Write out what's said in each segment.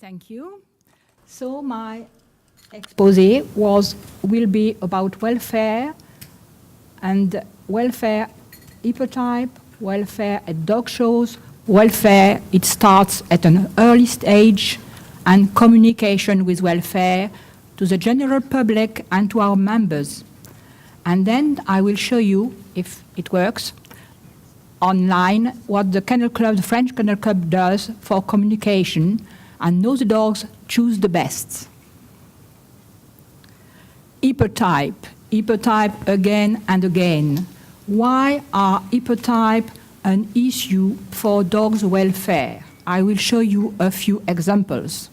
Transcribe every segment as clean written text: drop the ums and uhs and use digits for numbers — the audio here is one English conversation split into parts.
Thank you. So my exposé will be about welfare and welfare hepatotype, welfare at dog shows, welfare, it starts at an early stage, and communication with welfare to the general public and to our members. And then I will show you, if it works, online what the Kennel Club, the French Kennel Club does for communication, and those dogs choose the best. Hepatotype again and again. Why are hepatotype an issue for dogs' welfare? I will show you a few examples.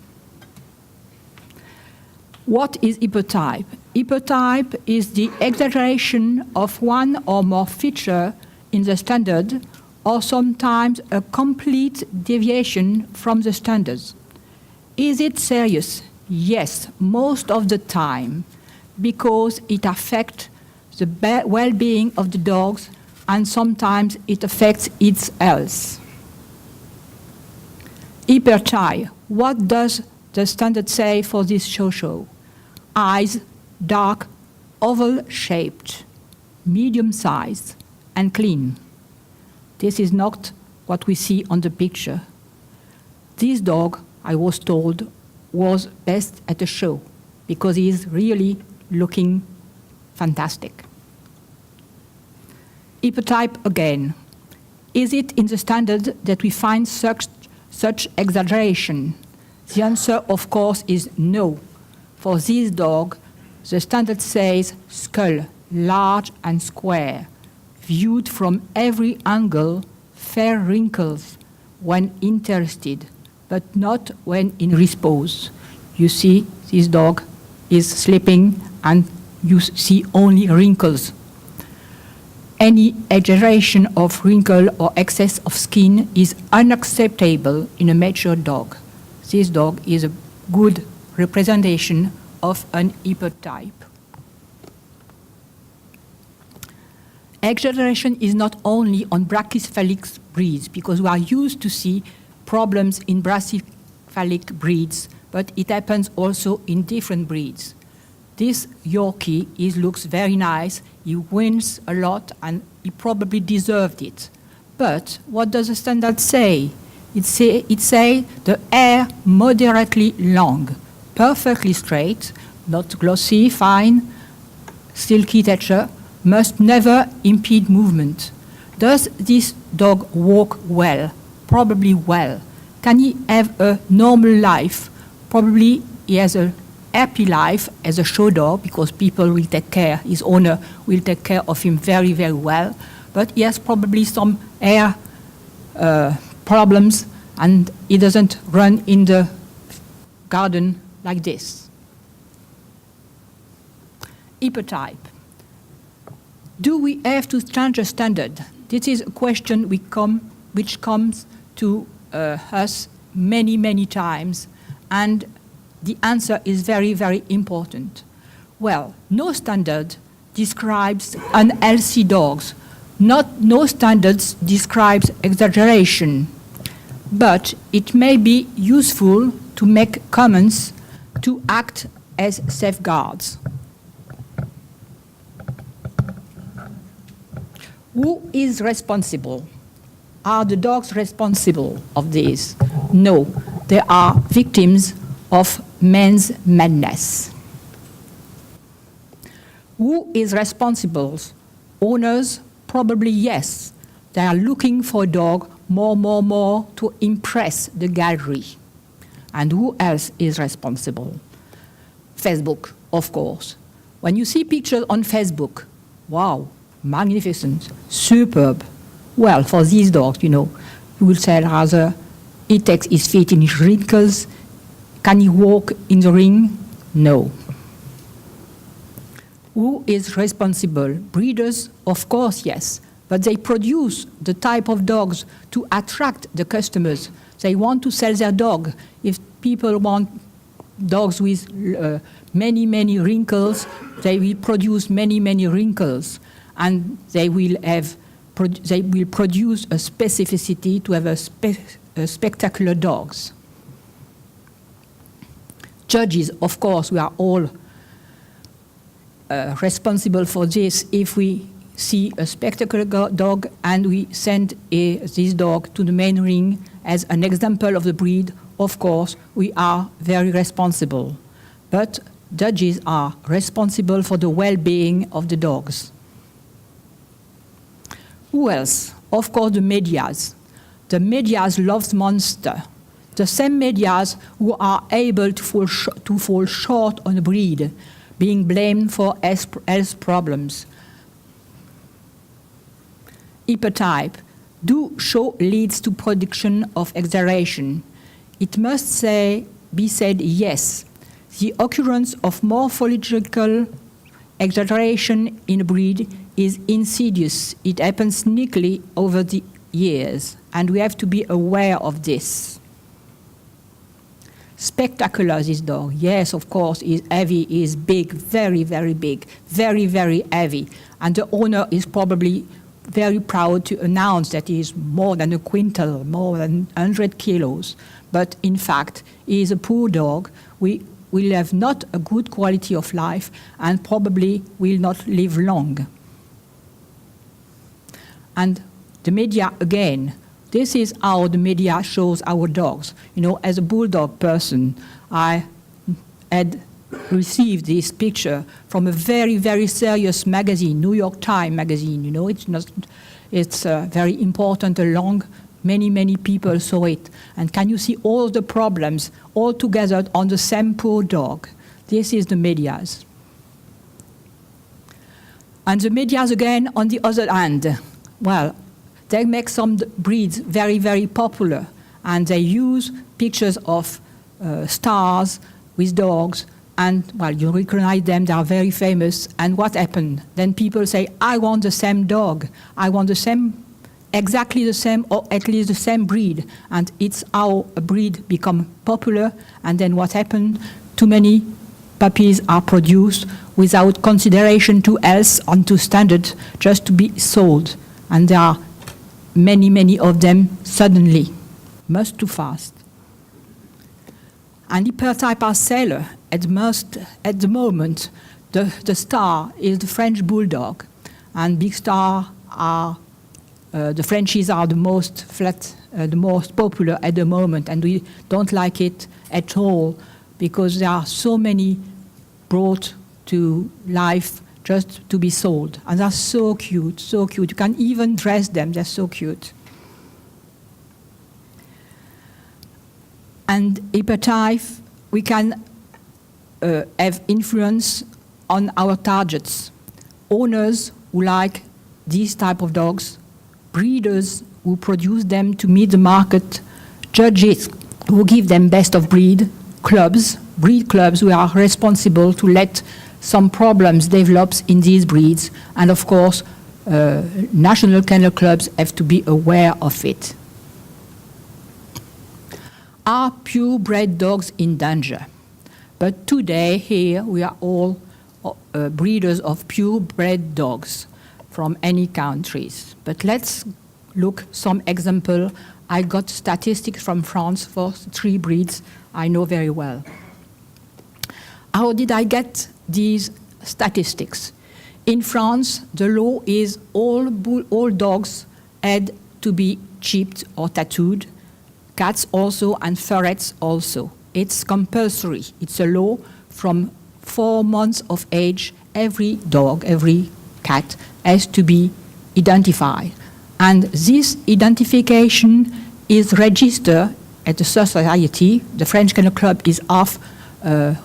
What is hepatotype? Hepatotype is the exaggeration of one or more feature in the standard, or sometimes a complete deviation from the standards. Is it serious? Yes, most of the time, because it affects the well-being of the dogs, and sometimes it affects its health. Hepatotype. What does the standard say for this show? Eyes dark, oval-shaped, medium-sized, and clean. This is not what we see on the picture. This dog, I was told, was best at the show because he is really looking fantastic. Hepatotype again. Is it in the standard that we find such exaggeration? The answer, of course, is no. For this dog, the standard says skull, large and square, viewed from every angle, fair wrinkles when interested, but not when in repose. You see, this dog is sleeping and you see only wrinkles. Any exaggeration of wrinkle or excess of skin is unacceptable in a mature dog. This dog is a good representation of an hepatotype. Exaggeration is not only on brachycephalic breeds, because we are used to see problems in brachycephalic breeds, but it happens also in different breeds. This Yorkie looks very nice, he wins a lot, and he probably deserved it. But what does the standard say? It says the hair moderately long, perfectly straight, not glossy, fine, silky texture, must never impede movement. Does this dog walk well? Probably well. Can he have a normal life? Probably he has a happy life as a show dog because people will take care, his owner will take care of him very, very well. But he has probably some hair problems and he doesn't run in the garden like this. Hepatotype. Do we have to change the standard? This is a question which comes to us many, many times, and the answer is very, very important. Well, no standard describes unhealthy dogs. No standards describes exaggeration, but it may be useful to make comments to act as safeguards. Who is responsible? Are the dogs responsible of this? No, they are victims of men's madness. Who is responsible? Owners? Probably yes. They are looking for a dog more to impress the gallery. And who else is responsible? Facebook, of course. When you see pictures on Facebook, wow, magnificent, superb. Well, for these dogs, you will say rather, he takes his feet in his wrinkles. Can he walk in the ring? No. Who is responsible? Breeders, of course, yes. But they produce the type of dogs to attract the customers. They want to sell their dog. If people want dogs with many wrinkles, they will produce many wrinkles. And they will produce a specificity to have a spectacular dogs. Judges, of course, we are all responsible for this. If we see a spectacular dog and we send this dog to the main ring as an example of the breed, of course, we are very responsible. But judges are responsible for the well-being of the dogs. Who else? Of course, the medias. The medias loves monster. The same medias who are able to fall short on a breed, being blamed for health problems. Hypertype do show leads to production of exaggeration. It must be said yes. The occurrence of morphological exaggeration in a breed is insidious. It happens sneakily over the years, and we have to be aware of this. Spectacular, this dog. Yes, of course, is heavy, is big, very, very big, very, very heavy. And the owner is probably very proud to announce that he is more than a quintal, more than 100 kilos. But in fact, he is a poor dog. We will have not a good quality of life and probably will not live long. And the media, again, this is how the media shows our dogs. You know, as a bulldog person, I had received this picture from a very, very serious magazine, New York Times magazine. You know, it's very important along. Many, many people saw it. And can you see all the problems all together on the same poor dog? This is the medias. And the medias, again, on the other hand, well, they make some breeds very, very popular. And they use pictures of stars with dogs. And, well, you recognize them, they are very famous. And what happened? Then people say, I want the same dog. I want the same, exactly the same, or at least the same breed. And it's how a breed become popular. And then what happened? Too many puppies are produced without consideration to health and to standard, just to be sold. And there are many, many of them suddenly, much too fast. And hypertype are seller. At the moment, the star is the French bulldog, and big star are the Frenchies are the most the most popular at the moment, and we don't like it at all because there are so many brought to life just to be sold, and they're so cute, so cute. You can even dress them; they're so cute. And hypertype, we can have influence on our targets. Owners who like these type of dogs, breeders who produce them to meet the market, judges who give them best of breed, breed clubs who are responsible to let some problems develop in these breeds, and of course, national kennel clubs have to be aware of it. Are purebred dogs in danger? But today, here, we are all breeders of purebred dogs from any countries. But let's look some example. I got statistics from France for 3 breeds I know very well. How did I get these statistics? In France, the law is all dogs had to be chipped or tattooed, cats also and ferrets also. It's compulsory. It's a law from 4 months of age. Every dog, every cat has to be identified. And this identification is registered at the society. The French Kennel Club is half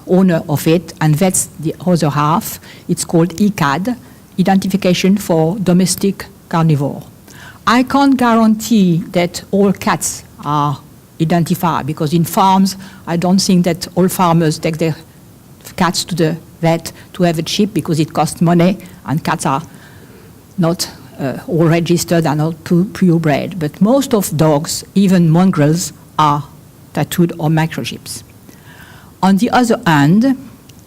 owner of it, and that's the other half. It's called ICAD, Identification for Domestic Carnivore. I can't guarantee that all cats are identified, because in farms, I don't think that all farmers take their cats to the vet to have a chip, because it costs money, and cats are not all registered and not purebred. But most of dogs, even mongrels, are tattooed or microchips. On the other hand,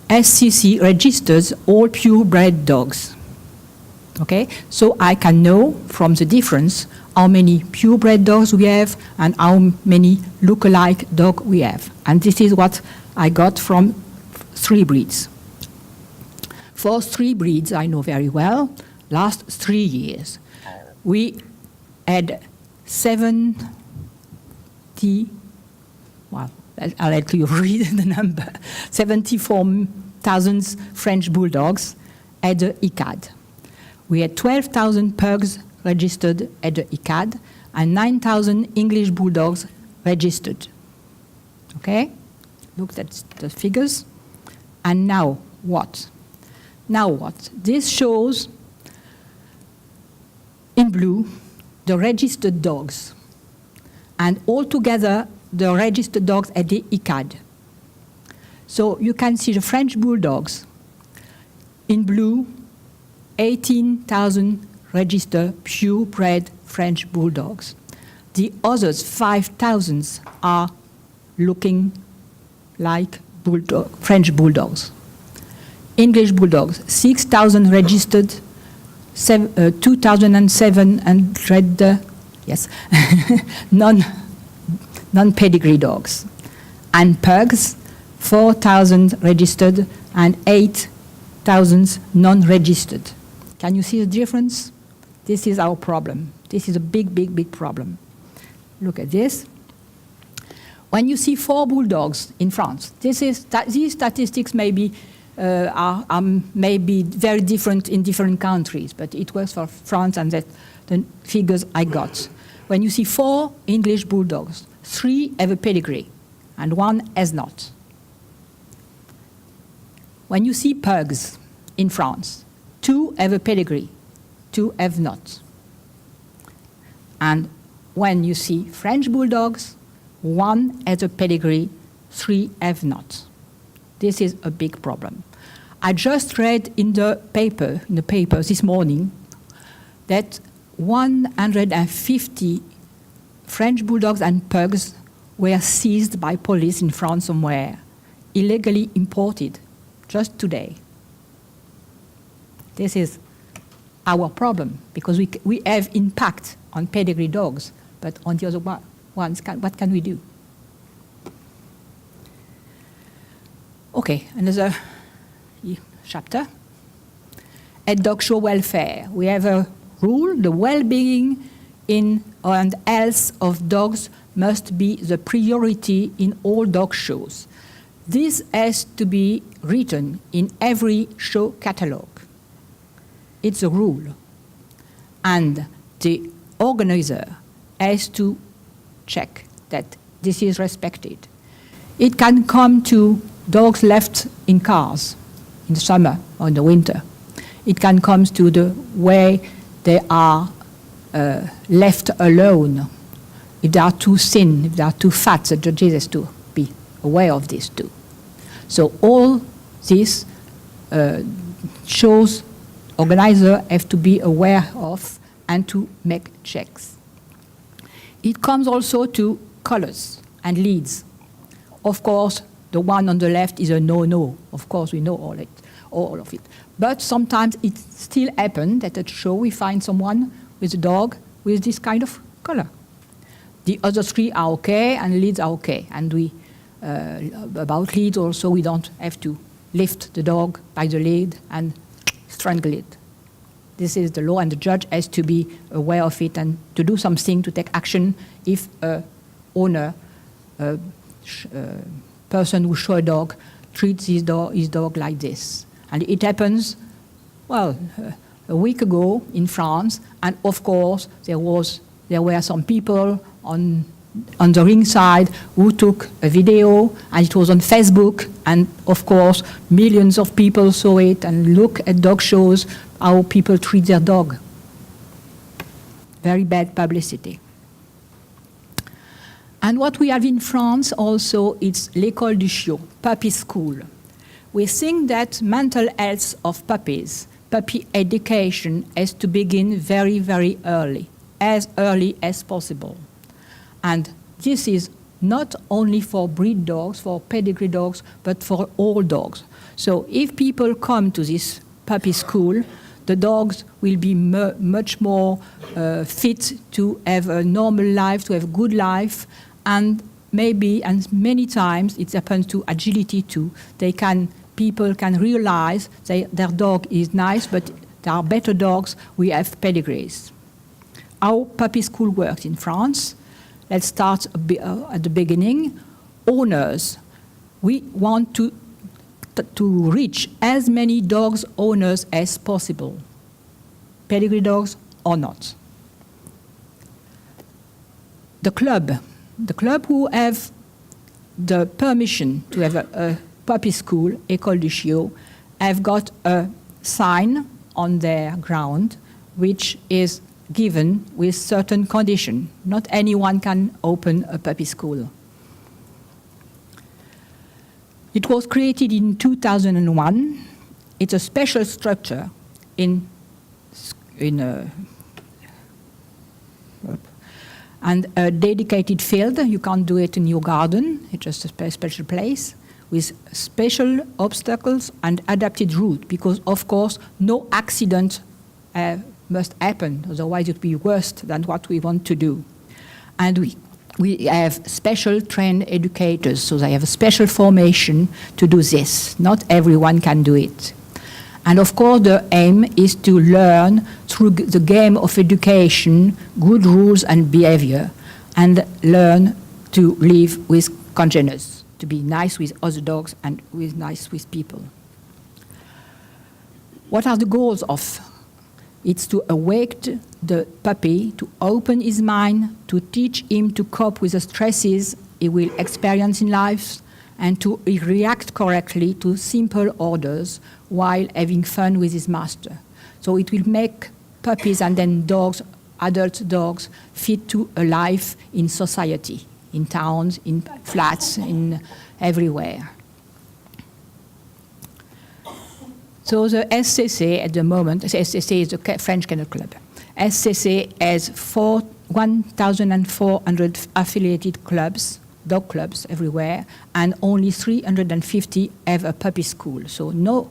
SCC registers all purebred dogs. Okay, so I can know from the difference how many purebred dogs we have and how many look-alike dogs we have. And this is what I got from 3 breeds. For 3 breeds I know very well, last 3 years. We had 70, well, I'll let you read the number, 74,000 French bulldogs at the ICAD. We had 12,000 pugs registered at the ICAD and 9,000 English bulldogs registered. Okay? Look at the figures. And now what? Now what? This shows in blue the registered dogs, and altogether the registered dogs at the ICAD. So you can see the French bulldogs in blue, 18,000 registered purebred French bulldogs. The others, 5,000, are looking like French bulldogs. English bulldogs, 6,000 registered, 2,700 yes, non-pedigree dogs. And pugs, 4,000 registered and 8,000 non-registered. Can you see the difference? This is our problem. This is a big, big, big problem. Look at this. When you see 4 bulldogs in France, these statistics may be very different in different countries, but it works for France, and that's the figures I got. When you see 4 English bulldogs, 3 have a pedigree, and 1 has not. When you see pugs in France, 2 have a pedigree, 2 have not. And when you see French bulldogs, 1 has a pedigree, 3 have not. This is a big problem. I just read in the paper this morning that 150 French bulldogs and pugs were seized by police in France somewhere, illegally imported, just today. This is our problem, because we have impact on pedigree dogs, but on the other ones, what can we do? Okay, another chapter. At dog show welfare, we have a rule: the well-being and health of dogs must be the priority in all dog shows. This has to be written in every show catalogue. It's a rule. And the organizer has to check that this is respected. It can come to dogs left in cars in the summer or in the winter. It can come to the way they are left alone. If they are too thin, if they are too fat, the judges has to be aware of this too. So all this shows organizers have to be aware of and to make checks. It comes also to colors and leads. Of course, the one on the left is a no-no. Of course, we know all of it. But sometimes it still happens that at a show we find someone with a dog with this kind of color. The other 3 are okay, and leads are okay. And about leads also, we don't have to lift the dog by the lead and strangle it. This is the law, and the judge has to be aware of it and to do something, to take action if a owner, person who shows a dog, treats his dog like this. And it happens, well, a week ago in France, and of course there were some people on the ringside who took a video, and it was on Facebook, and of course millions of people saw it and look at dog shows, how people treat their dog. Very bad publicity. And what we have in France also is l'école du chiot, puppy school. We think that mental health of puppies, puppy education, has to begin very, very early as possible. And this is not only for breed dogs, for pedigree dogs, but for all dogs. So if people come to this puppy school, the dogs will be much more fit to have a normal life, to have a good life, and maybe, and many times it happens to agility too. People can realize their dog is nice, but there are better dogs. We have pedigrees. How puppy school works in France. Let's start at the beginning. Owners. We want to reach as many dogs owners as possible, pedigree dogs or not. The club who have the permission to have a puppy school, École du Chiot, have got a sign on their ground which is given with certain condition. Not anyone can open a puppy school. It was created in 2001. It's a special structure and a dedicated field. You can't do it in your garden. It's just a special place with special obstacles and adapted route, because of course no accident must happen, otherwise it would be worse than what we want to do. And we have special trained educators, so they have a special formation to do this. Not everyone can do it. And of course the aim is to learn through the game of education good rules and behavior, and learn to live with congeners, to be nice with other dogs and nice with people. What are the goals of? It's to awake the puppy, to open his mind, to teach him to cope with the stresses he will experience in life, and to react correctly to simple orders while having fun with his master. So it will make puppies and then dogs, adult dogs, fit to a life in society, in towns, in flats, in everywhere. So the SCC at the moment, SCC is the French Kennel Club. SCC has 1,400 affiliated clubs, dog clubs everywhere, and only 350 have a puppy school. So not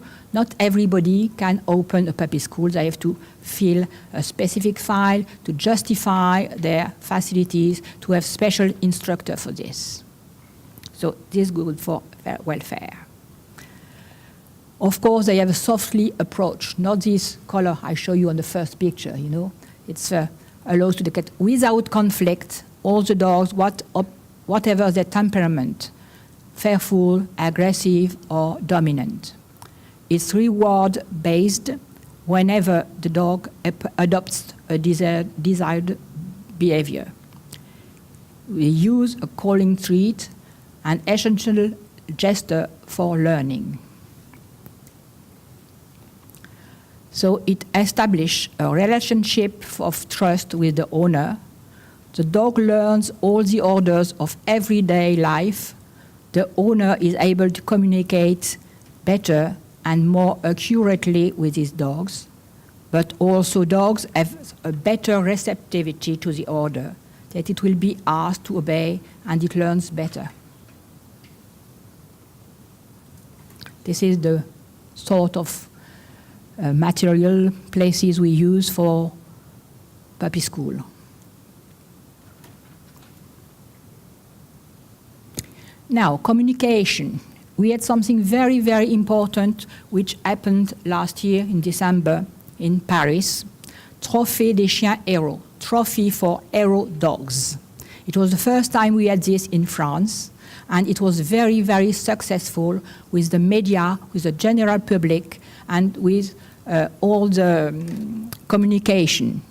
everybody can open a puppy school. They have to fill a specific file to justify their facilities, to have special instructor for this. So this is good for welfare. Of course, they have a softly approach, not this color I show you on the first picture, you know. It's allows to get without conflict all the dogs, whatever their temperament, fearful, aggressive, or dominant. It's reward-based whenever the dog adopts a desired behavior. We use a calling treat, an essential gesture for learning. So it establishes a relationship of trust with the owner. The dog learns all the orders of everyday life. The owner is able to communicate better and more accurately with his dogs, but also dogs have a better receptivity to the order, that it will be asked to obey, and it learns better. This is the sort of material places we use for puppy school. Now, communication. We had something very, very important which happened last year in December in Paris. Trophée des chiens héros, trophy for hero dogs. It was the first time we had this in France, and it was very, very successful with the media, with the general public, and with all the communication.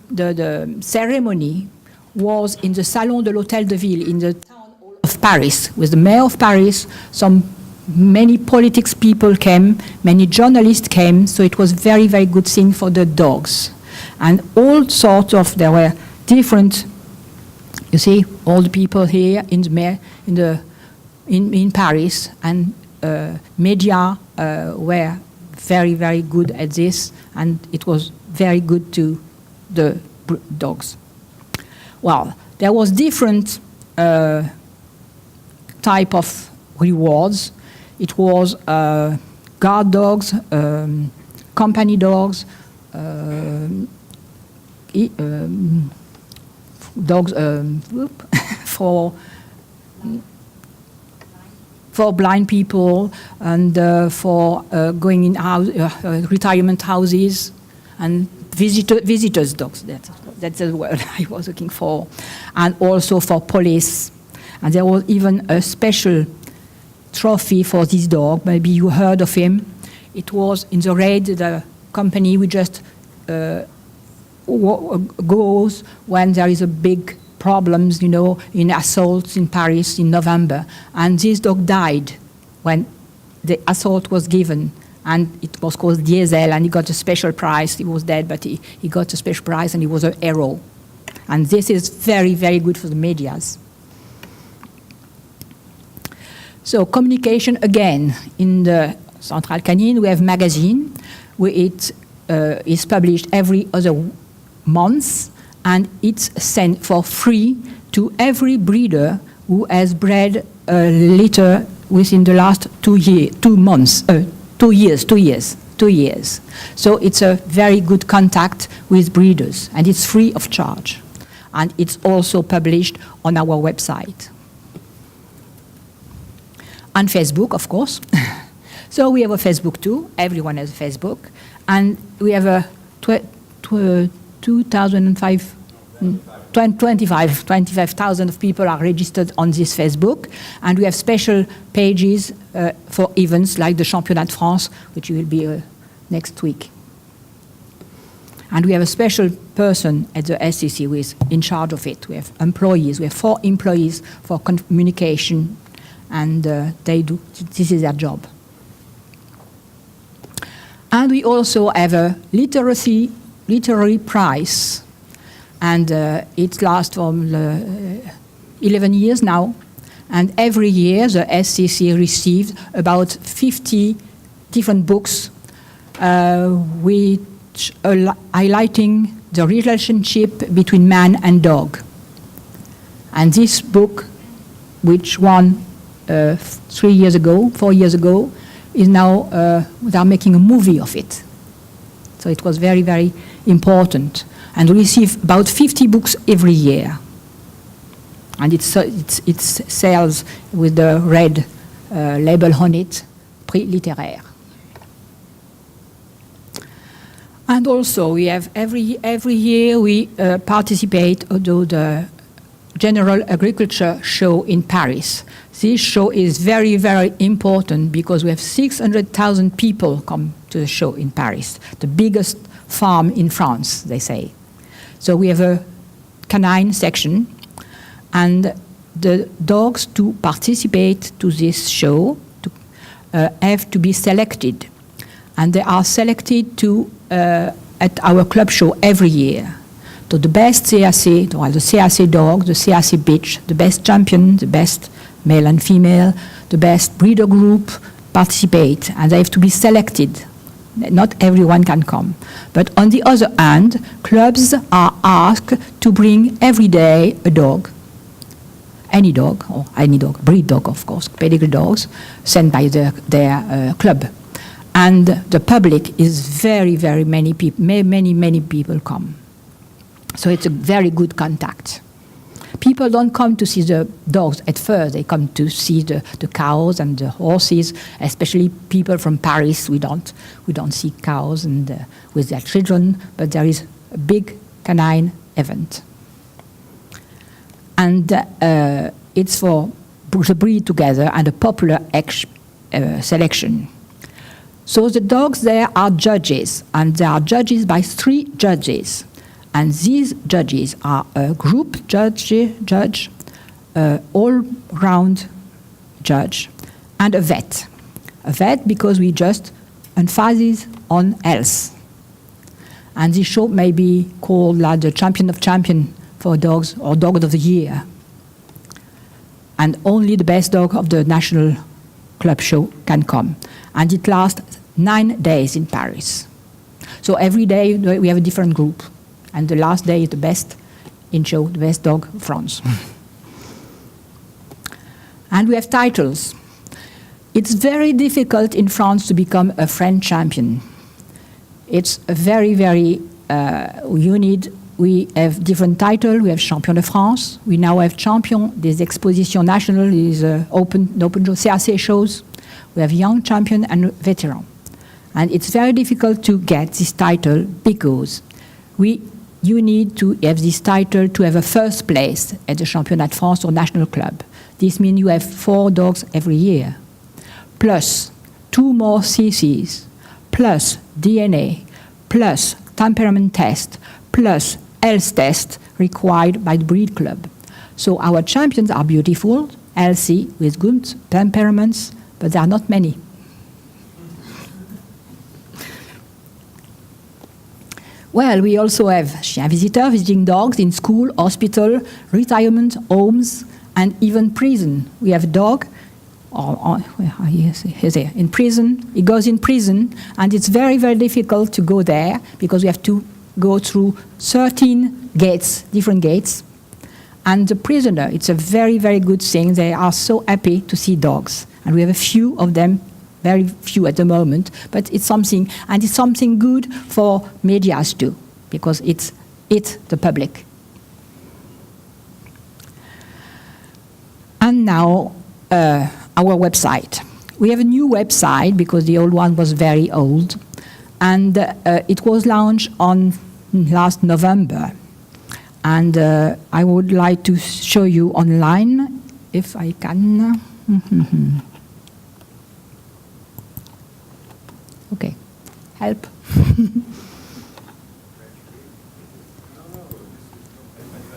The ceremony was in the Salon de l'Hôtel de Ville in the town hall of Paris, with the mayor of Paris. Many politics people came, many journalists came, so it was very, very good thing for the dogs. And all sorts of, there were different, you see, all the people here in Paris, and media were very, very good at this, and it was very good to the dogs. Well, there was different type of rewards. It was guard dogs, company dogs, dogs for blind people and for going in retirement houses and visitors dogs. That's the word I was looking for. And also for police. And there was even a special trophy for this dog. Maybe you heard of him. It was in the raid, the company we just goes when there is a big problems, in assaults in Paris in November. And this dog died when the assault was given. And it was called Diesel, and he got a special prize. He was dead, but he got a special prize, and he was a hero. And this is very, very good for the medias. So communication, again, in the Centrale Canine, we have magazine, where it is published every other month, and it's sent for free to every breeder who has bred a litter within the last 2 years. So it's a very good contact with breeders, and it's free of charge. And it's also published on our website. And Facebook, of course. So we have a Facebook too. Everyone has a Facebook. And we have a 25,000 of people are registered on this Facebook. And we have special pages for events like the Championnat de France, which will be next week. And we have a special person at the SCC who is in charge of it. We have employees. We have 4 employees for communication, and this is their job. And we also have a literary prize, and it lasts for 11 years now. And every year the SCC receives about 50 different books which are highlighting the relationship between man and dog. And this book, which won 4 years ago, is now, they are making a movie of it. So it was very, very important. And we receive about 50 books every year. And it sells with the red label on it, Prix littéraire. And also we have every year we participate to the General Agriculture Show in Paris. This show is very, very important because we have 600,000 people come to the show in Paris, the biggest farm in France, they say. So we have a canine section, and the dogs to participate to this show have to be selected. And they are selected at our club show every year. So the best CAC, the CAC dog, the CAC bitch, the best champion, the best male and female, the best breeder group participate, and they have to be selected. Not everyone can come. But on the other hand, clubs are asked to bring every day a dog, any dog, breed dog, of course, pedigree dogs, sent by their club. And the public is very, very many people, many people come. So it's a very good contact. People don't come to see the dogs at first. They come to see the cows and the horses, especially people from Paris. We don't see cows and with their children, but there is a big canine event. And it's for the breed together and a popular selection. So the dogs there are judges, and they are judges by 3 judges. And these judges are a group judge, all-round judge, and a vet. A vet because we just emphasize on health. And this show may be called like the champion of champions for dogs or dog of the year. And only the best dog of the national club show can come. And it lasts 9 days in Paris. So every day we have a different group. And the last day is the best in show, the best dog of France. And we have titles. It's very difficult in France to become a French champion. It's a very, very, you need we have different titles. We have Champion de France. We now have Champion des Expositions Nationales, is open CAC shows. We have Young Champion and Veteran. And it's very difficult to get this title because you need to have this title to have a first place at the Championnat de France or National Club. This means you have 4 dogs every year, plus 2 more CCs, plus DNA, plus temperament test, plus health test required by the breed club. So our champions are beautiful, healthy, with good temperaments, but there are not many. Well, we also have chien visitors visiting dogs in school, hospital, retirement homes, and even prison. We have a dog in prison. He goes in prison, and it's very, very difficult to go there because we have to go through 13 gates, different gates. And the prisoner, it's a very, very good thing. They are so happy to see dogs. And we have a few of them, very few at the moment, but it's something, and it's something good for medias too, because it's the public. And now, our website. We have a new website because the old one was very old, and it was launched on last November. And I would like to show you online, if I can. Okay, help.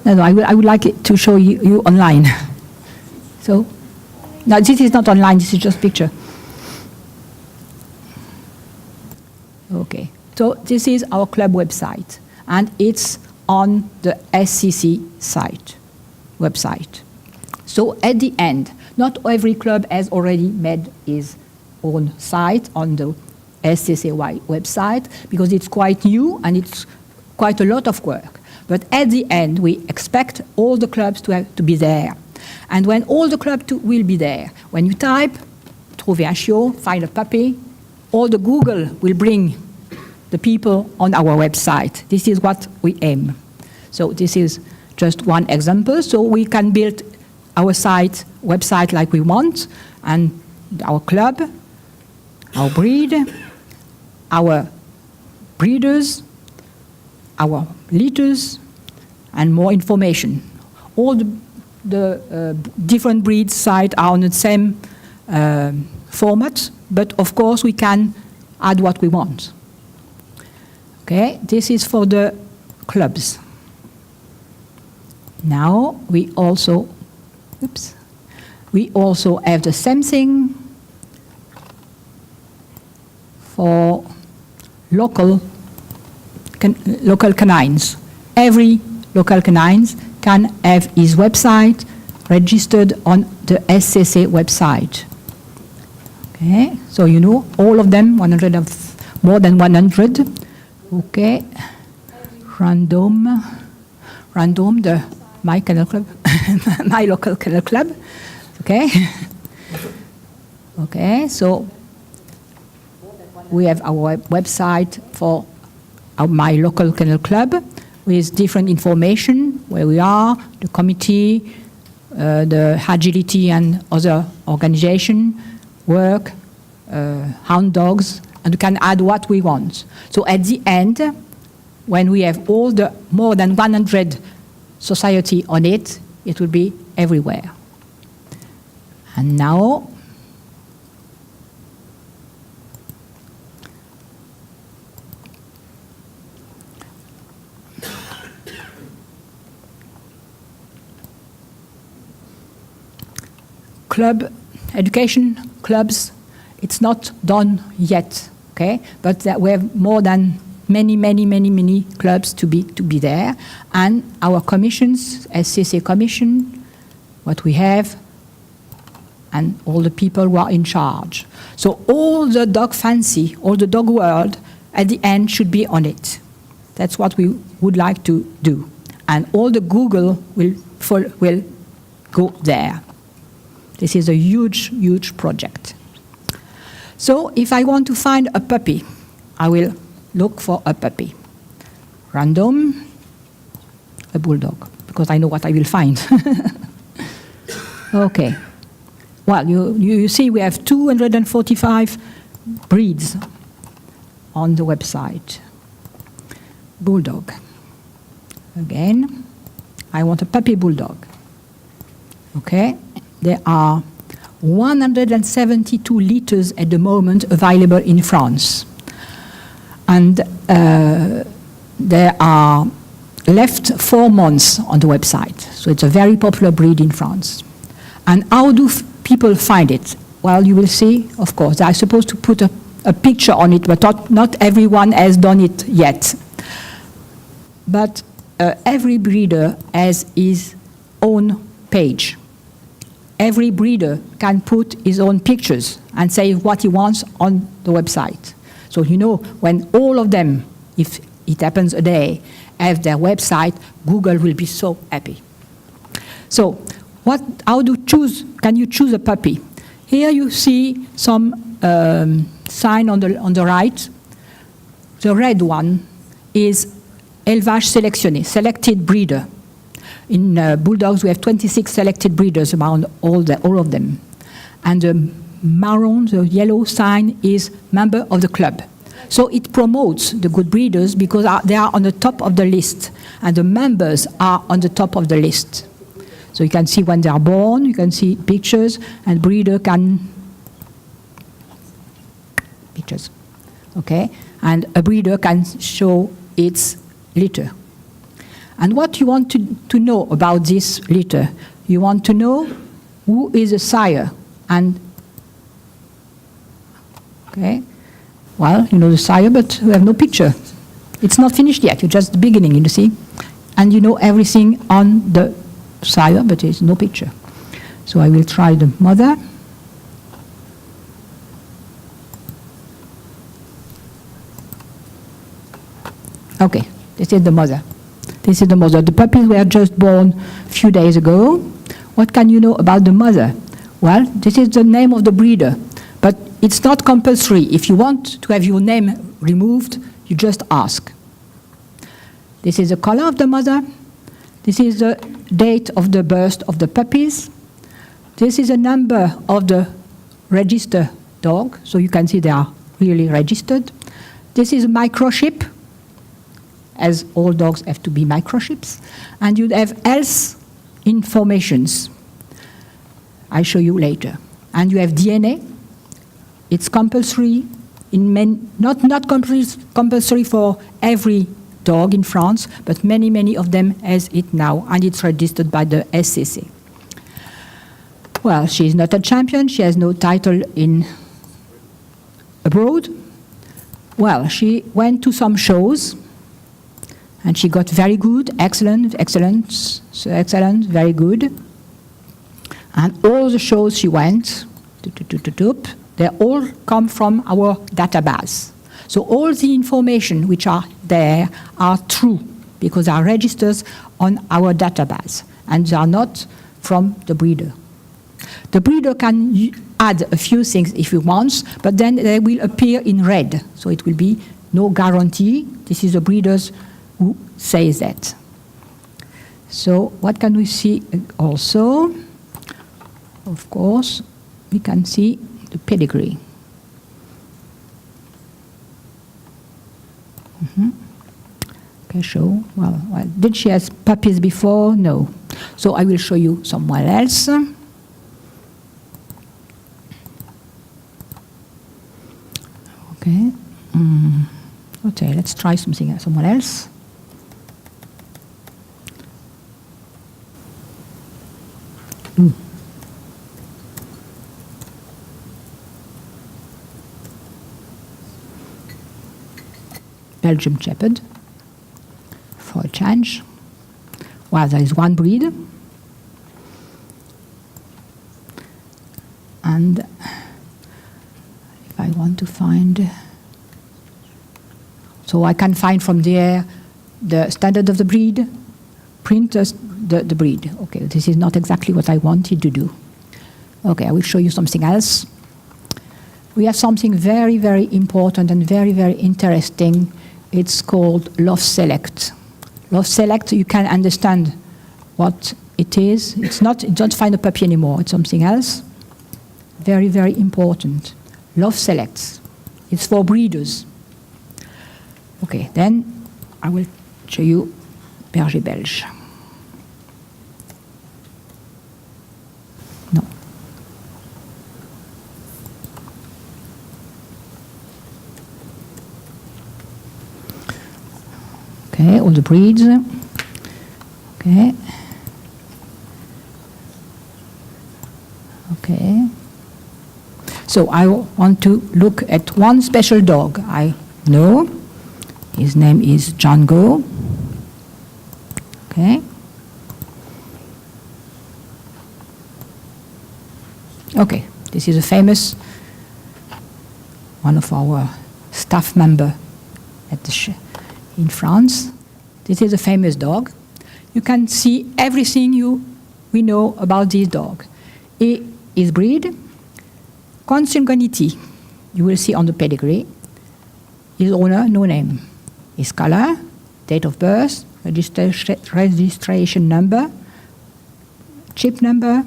No, I would like it to show you online. So, no, this is not online, this is just picture. Okay, so this is our club website, and it's on the SCC website. So at the end, not every club has already made his own site on the SCCY website because it's quite new and it's quite a lot of work. But at the end, we expect all the clubs to be there. And when all the clubs will be there, when you type, trouver un chiot, find a puppy, all the Google will bring the people on our website. This is what we aim. So this is just one example. So we can build our website like we want, and our club, our breed, our breeders, our litters, and more information. All the different breed sites are on the same format, but of course we can add what we want. Okay, this is for the clubs. Now we also have the same thing for local canines. Every local canines can have his website registered on the SCC website. Okay, so you know all of them, more than 100. Okay, random, my kennel club, my local kennel club. Okay, okay, so we have our website for my local kennel club with different information, where we are, the committee, the agility and other organization, work, hound dogs, and we can add what we want. So at the end, when we have all the more than 100 society on it, it will be everywhere. And now, club education clubs, it's not done yet, okay? But we have more than many clubs to be there, and our commissions, SCC commission, what we have, and all the people who are in charge. So all the dog fancy, all the dog world, at the end should be on it. That's what we would like to do, and all the Google will go there. This is a huge project. So if I want to find a puppy, I will look for a puppy. Random, a bulldog, because I know what I will find. Okay. Well, you see we have 245 breeds on the website. Bulldog. Again, I want a puppy bulldog. Okay. There are 172 litters at the moment available in France. And there are left 4 months on the website. So it's a very popular breed in France. And how do people find it? Well, you will see, of course, I'm supposed to put a picture on it, but not everyone has done it yet. But every breeder has his own page. Every breeder can put his own pictures and say what he wants on the website. So you know, when all of them, if it happens a day, have their website, Google will be so happy. So how can you choose a puppy? Here you see some sign on the right. The red one is élevage sélectionné, selected breeder. In bulldogs, we have 26 selected breeders around all of them. And the maroon, the yellow sign is member of the club. So it promotes the good breeders because they are on the top of the list, and the members are on the top of the list. So you can see when they are born, you can see pictures, and breeder can pictures, okay? And a breeder can show its litter. And what you want to know about this litter, you want to know who is a sire, and okay, well, you know the sire, but we have no picture. It's not finished yet, you're just the beginning, you see? And you know everything on the sire, but there's no picture. So I will try the mother. Okay, this is the mother. This is the mother. The puppies were just born a few days ago. What can you know about the mother? Well, this is the name of the breeder, but it's not compulsory. If you want to have your name removed, you just ask. This is the color of the mother. This is the date of the birth of the puppies. This is a number of the registered dog, so you can see they are really registered. This is a microchip, as all dogs have to be microchips. And you have health informations. I'll show you later. And you have DNA. It's compulsory, not compulsory for every dog in France, but many of them has it now, and it's registered by the SCC. Well, she's not a champion. She has no title abroad. Well, she went to some shows, and she got very good, excellent, very good. And all the shows she went, they all come from our database. So all the information which are there are true because they are registered on our database, and they are not from the breeder. The breeder can add a few things if he wants, but then they will appear in red. So it will be no guarantee. This is the breeders who says that. So what can we see also? Of course, we can see the pedigree. Okay, show. Well, did she have puppies before? No. So I will show you somewhere else. Okay. Okay, let's try something somewhere else. Belgian Shepherd, for a change. Well, there is one breed. And if I want to find, so I can find from there the standard of the breed, print the breed. Okay, this is not exactly what I wanted to do. Okay, I will show you something else. We have something very, very important and very, very interesting. It's called Love Select. Love select, you can understand what it is. It's not, you don't find a puppy anymore, it's something else. Very, very important. Love selects. It's for breeders. Okay, then I will show you Berger Belge. No. Okay, all the breeds. Okay. Okay. So I want to look at one special dog I know. His name is Django. Okay. Okay, this is a famous one of our staff member at the in France. This is a famous dog. You can see everything we know about this dog. His breed, consanguinity, you will see on the pedigree. His owner, no name. His color, date of birth, registration number, chip number,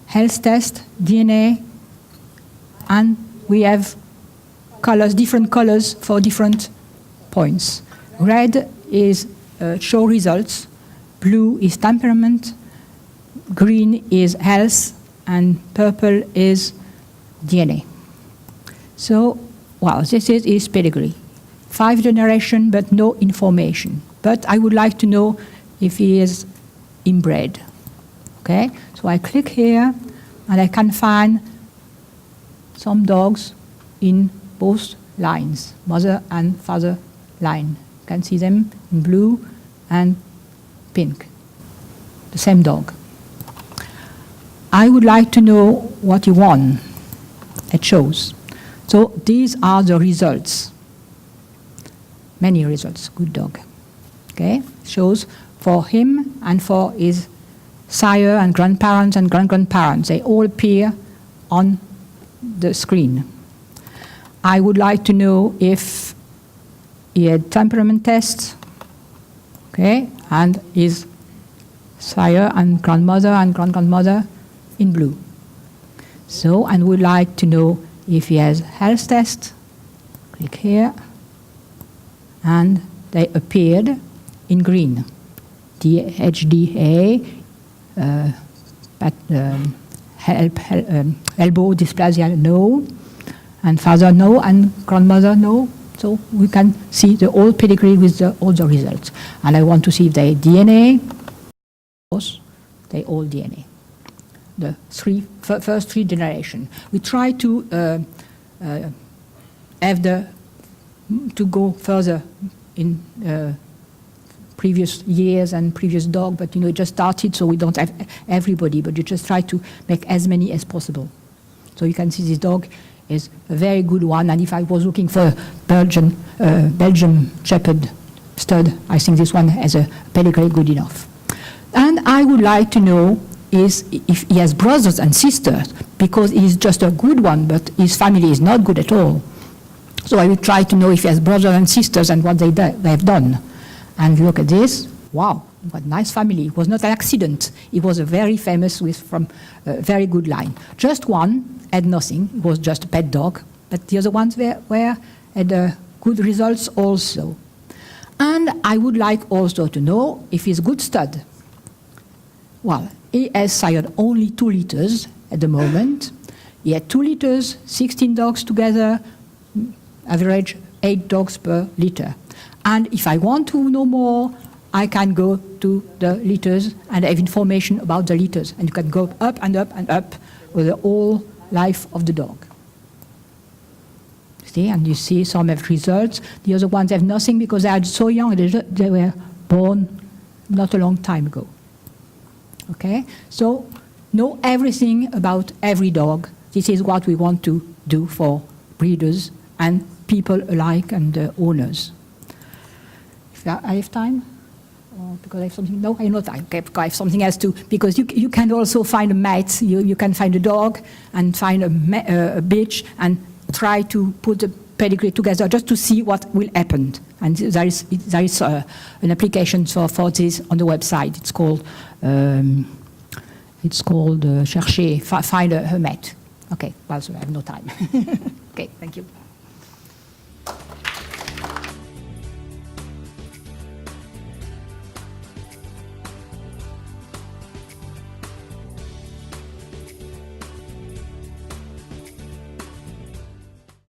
health test, DNA, and we have colors, different colors for different points. Red is show results, blue is temperament, green is health, and purple is DNA. So, well, this is his pedigree. 5 generations, but no information. But I would like to know if he is inbred. Okay, so I click here, and I can find some dogs in both lines, mother and father line. You can see them in blue and pink, the same dog. I would like to know what he won at shows. So these are the results. Many results, good dog. Okay, shows for him and for his sire and grandparents and great-grandparents. They all appear on the screen. I would like to know if he had temperament tests, okay, and his sire and grandmother and great-grandmother in blue. So, and would like to know if he has health test. Click here, and they appeared in green. HDA, elbow dysplasia, no, and father, no, and grandmother, no. So we can see the whole pedigree with all the results. And I want to see if they DNA. Of course, they all DNA. The first three generations. We try to to go further in previous years and previous dog, but it just started, so we don't have everybody, but you just try to make as many as possible. So you can see this dog is a very good one, and if I was looking for a Belgian Shepherd stud, I think this one has a pedigree good enough. And I would like to know is if he has brothers and sisters, because he's just a good one, but his family is not good at all. So I will try to know if he has brothers and sisters and what they have done. And look at this. Wow, what a nice family. It was not an accident. He was a very famous from a very good line. Just one had nothing. It was just a pet dog. But the other ones had good results also. And I would like also to know if he's a good stud. Well, he has sired only 2 litters at the moment. He had 2 litters, 16 dogs together, average 8 dogs per litter. And if I want to know more, I can go to the litters and have information about the litters. And you can go up and up and up with the whole life of the dog. See, and you see some have results. The other ones have nothing because they are so young. They were born not a long time ago. Okay, so know everything about every dog. This is what we want to do for breeders and people alike and the owners. If I have time? Or because I have something? No, I have no time. Okay, I have something else too. Because you can also find a mate. You can find a dog and find a bitch and try to put a pedigree together just to see what will happen. And there is an application for this on the website. It's called chercher, find a mate. Okay, well, so I have no time. Okay, thank you.